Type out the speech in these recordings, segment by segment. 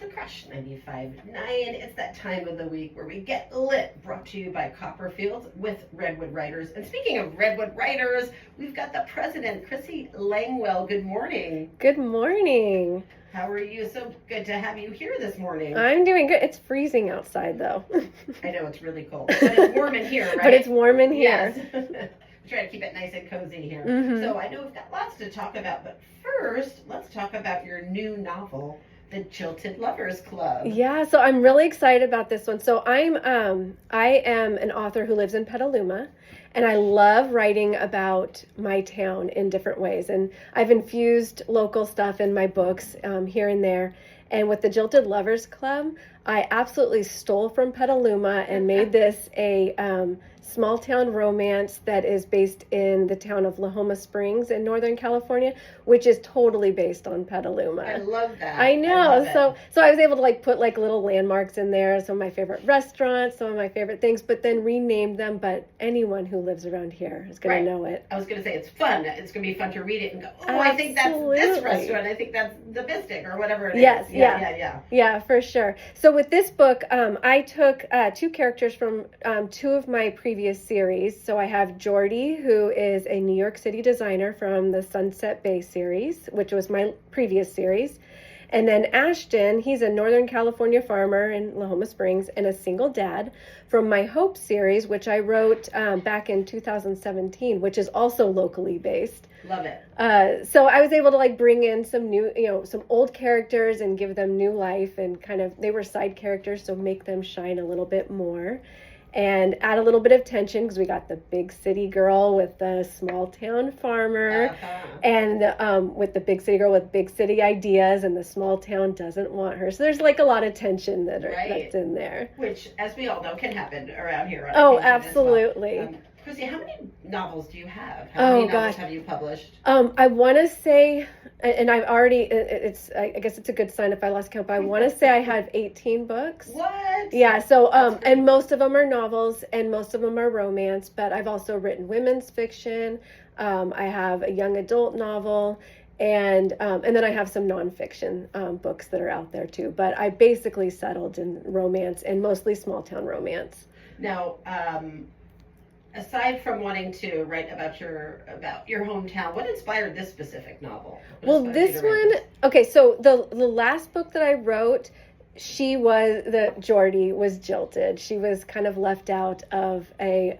the Krush 95.9. It's that time of the week where we get lit, brought to you by Copperfield with Redwood Writers. And speaking of Redwood Writers, we've got the president, Crissi Langwell. Good morning. Good morning. How are you? So good to have you here this morning. I'm doing good. It's freezing outside, though. I know, it's really cold, but it's warm in here, right? But it's warm in here. Yes. We try to keep it nice and cozy here. Mm-hmm. So I know we've got lots to talk about, but first, let's talk about your new novel, The Jilted Lovers Club. Yeah, so I'm really excited about this one. So I am an author who lives in Petaluma, and I love writing about my town in different ways. And I've infused local stuff in my books here and there. And with the Jilted Lovers Club, I absolutely stole from Petaluma and made this a small town romance that is based in the town of Lahoma Springs in Northern California, which is totally based on Petaluma. I love that. I know. So I was able to put little landmarks in there, some of my favorite restaurants, some of my favorite things, but then renamed them. But anyone who lives around here is going to know it. I was going to say it's fun. It's going to be fun to read it and go, oh, I think that's this restaurant. I think that's the Bistic or whatever it is. Yes, Yeah, for sure. So with this book, I took two characters from two of my previous series. So I have Jordy, who is a New York City designer from the Sunset Bay series, which was my previous series. And then Ashton, he's a Northern California farmer in Lahoma Springs and a single dad from my Hope series, which I wrote back in 2017, which is also locally based. Love it. So I was able to bring in some new, some old characters and give them new life, and they were side characters, so make them shine a little bit more. And add a little bit of tension because we got the big city girl with the small town farmer, and with the big city girl with big city ideas, and the small town doesn't want her. So there's a lot of tension that's in there. Which, as we all know, can happen around here. Oh, absolutely. Well. Crissi, how many novels do you have? How many novels have you published? I want to say, and I've already, I guess it's a good sign if I lost count, but I want to say I have 18 books. What? Yeah, so, and most of them are novels and most of them are romance, but I've also written women's fiction. I have a young adult novel, and then I have some nonfiction books that are out there too. But I basically settled in romance and mostly small town romance. Now, aside from wanting to write about your hometown, what inspired this specific novel? Well, this one, okay, so the last book that I wrote, Jordy was jilted. She was kind of left out of a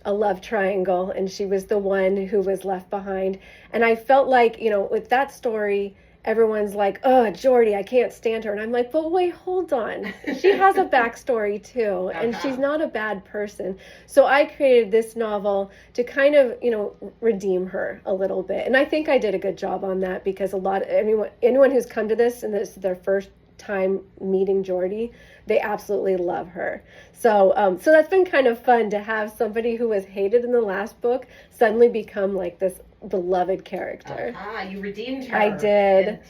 love triangle, and she was the one who was left behind. And I felt like, with that story, everyone's like, oh, Jordy, I can't stand her. And I'm like, but wait, hold on. She has a backstory too, and she's not a bad person. So I created this novel to kind of, redeem her a little bit. And I think I did a good job on that, because anyone who's come to this and this is their first time meeting Jordy, they absolutely love her. So that's been kind of fun to have somebody who was hated in the last book suddenly become this beloved character. You redeemed her. I did.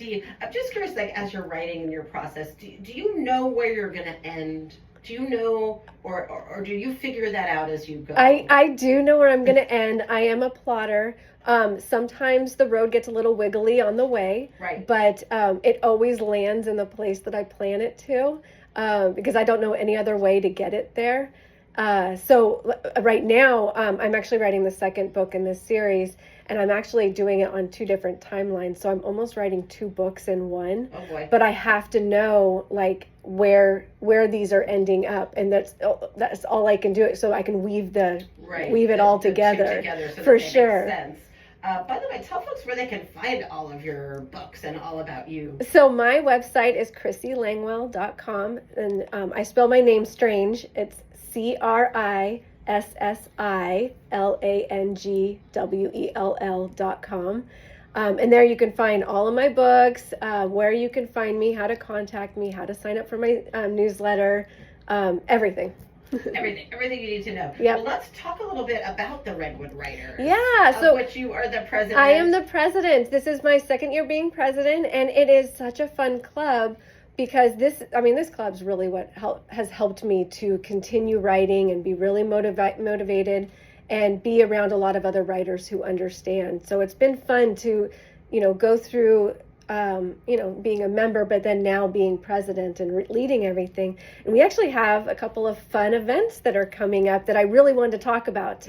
I'm just curious, as you're writing in your process, do you know where you're going to end? Do you know, or do you figure that out as you go? I do know where I'm going to end. I am a plotter. Sometimes the road gets a little wiggly on the way, right? But it always lands in the place that I plan it to, because I don't know any other way to get it there. So right now, I'm actually writing the second book in this series, and I'm actually doing it on two different timelines. So I'm almost writing two books in one. Oh boy. But I have to know where these are ending up, and that's all I can do. So I can weave it all together so for sure. Makes sense. By the way, tell folks where they can find all of your books and all about you. So my website is CrissyLangwell.com, and I spell my name strange. It's CrissyLangwell.com. And there you can find all of my books, where you can find me, how to contact me, how to sign up for my newsletter, everything. Everything you need to know. Yep. Well, let's talk a little bit about the Redwood Writers. Yeah, so which you are the president. I am the president. This is my second year being president, and it is such a fun club, because this club's really what has helped me to continue writing and be really motivated and be around a lot of other writers who understand. So it's been fun to, go through being a member, but then now being president and leading everything. And we actually have a couple of fun events that are coming up that I really wanted to talk about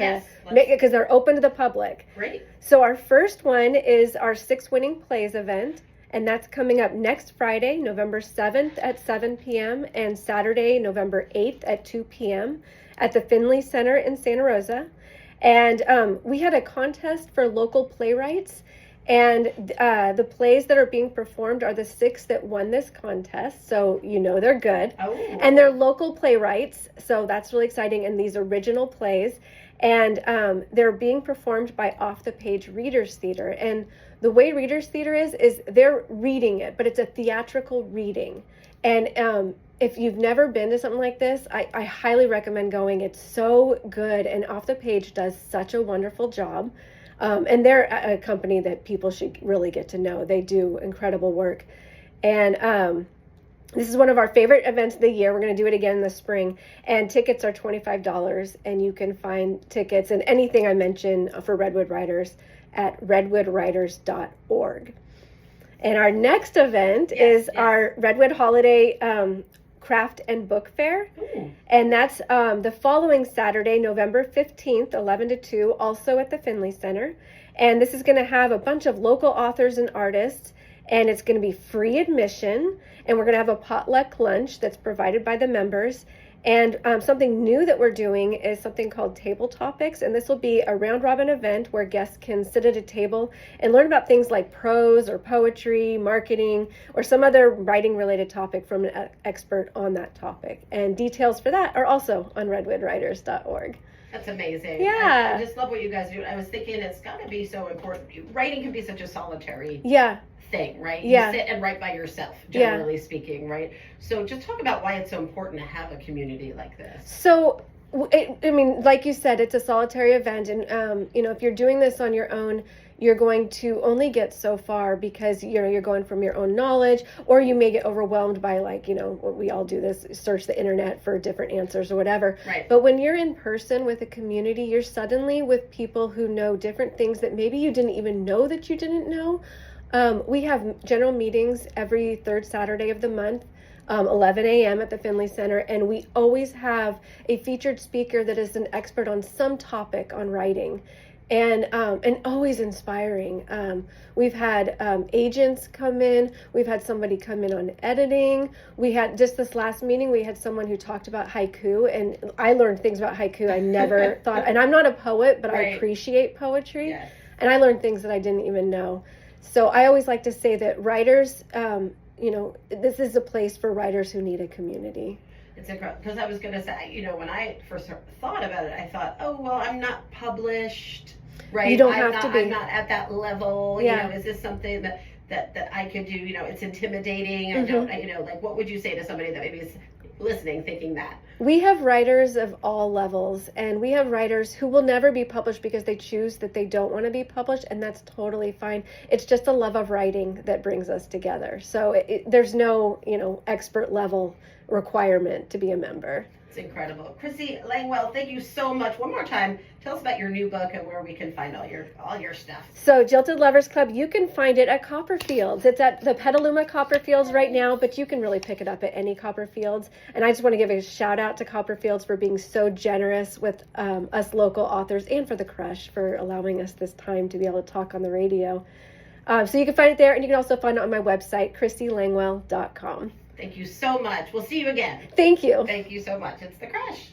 because they're open to the public. Great. So our first one is our 6 Winning Plays event. And that's coming up next Friday, November 7th at 7 p.m. and Saturday, November 8th at 2 p.m. at the Finley Center in Santa Rosa. And we had a contest for local playwrights. And the plays that are being performed are the 6 that won this contest. So they're good. Oh. And they're local playwrights. So that's really exciting. And these original plays. And they're being performed by Off the Page Readers Theater. And the way Readers Theater is they're reading it, but it's a theatrical reading. And if you've never been to something like this, I highly recommend going. It's so good. And Off the Page does such a wonderful job. And they're a company that people should really get to know. They do incredible work. And this is one of our favorite events of the year. We're going to do it again in the spring. And tickets are $25. And you can find tickets and anything I mention for Redwood Writers at redwoodwriters.org. And our next event is our Redwood Holiday Craft and Book Fair. Ooh. And that's the following Saturday, November 15th, 11 to 2, also at the Finley Center. And this is going to have a bunch of local authors and artists. And it's going to be free admission. And we're going to have a potluck lunch that's provided by the members. And something new that we're doing is something called Table Topics. And this will be a round-robin event where guests can sit at a table and learn about things like prose or poetry, marketing, or some other writing-related topic from an expert on that topic. And details for that are also on redwoodwriters.org. That's amazing. Yeah. I just love what you guys do. I was thinking it's got to be so important. Writing can be such a solitary thing, right? Yeah. You sit and write by yourself, generally speaking, right? So just talk about why it's so important to have a community like this. So, like you said, it's a solitary event. And, if you're doing this on your own, you're going to only get so far because, you're going from your own knowledge, or you may get overwhelmed by what we all do this, search the internet for different answers or whatever. Right. But when you're in person with a community, you're suddenly with people who know different things that maybe you didn't even know that you didn't know. We have general meetings every third Saturday of the month, 11 a.m. at the Finley Center, and we always have a featured speaker that is an expert on some topic on writing, and always inspiring. We've had agents come in. We've had somebody come in on editing. We had just this last meeting, we had someone who talked about haiku, and I learned things about haiku I never thought, and I'm not a poet, but I appreciate poetry, Yes. and I learned things that I didn't even know. So I always like to say that writers, this is a place for writers who need a community. It's incredible, because I was going to say, when I first thought about it, I thought, oh, well, I'm not published, right? You don't have to be. I'm not at that level. Yeah. Is this something that I could do? It's intimidating. Mm-hmm. I don't, what would you say to somebody that maybe is listening thinking that? We have writers of all levels, and we have writers who will never be published because they choose that they don't want to be published, and that's totally fine. It's just a love of writing that brings us together. So there's no, expert level requirement to be a member. It's incredible. Crissi Langwell, thank you so much. One more time, tell us about your new book and where we can find all your stuff. So Jilted Lovers Club, you can find it at Copperfields. It's at the Petaluma Copperfields right now, but you can really pick it up at any Copperfields. And I just want to give a shout out to Copperfields for being so generous with us local authors, and for the Krush for allowing us this time to be able to talk on the radio. So you can find it there, and you can also find it on my website, KrissiLangwell.com. Thank you so much. We'll see you again. Thank you. Thank you so much. It's the Krush.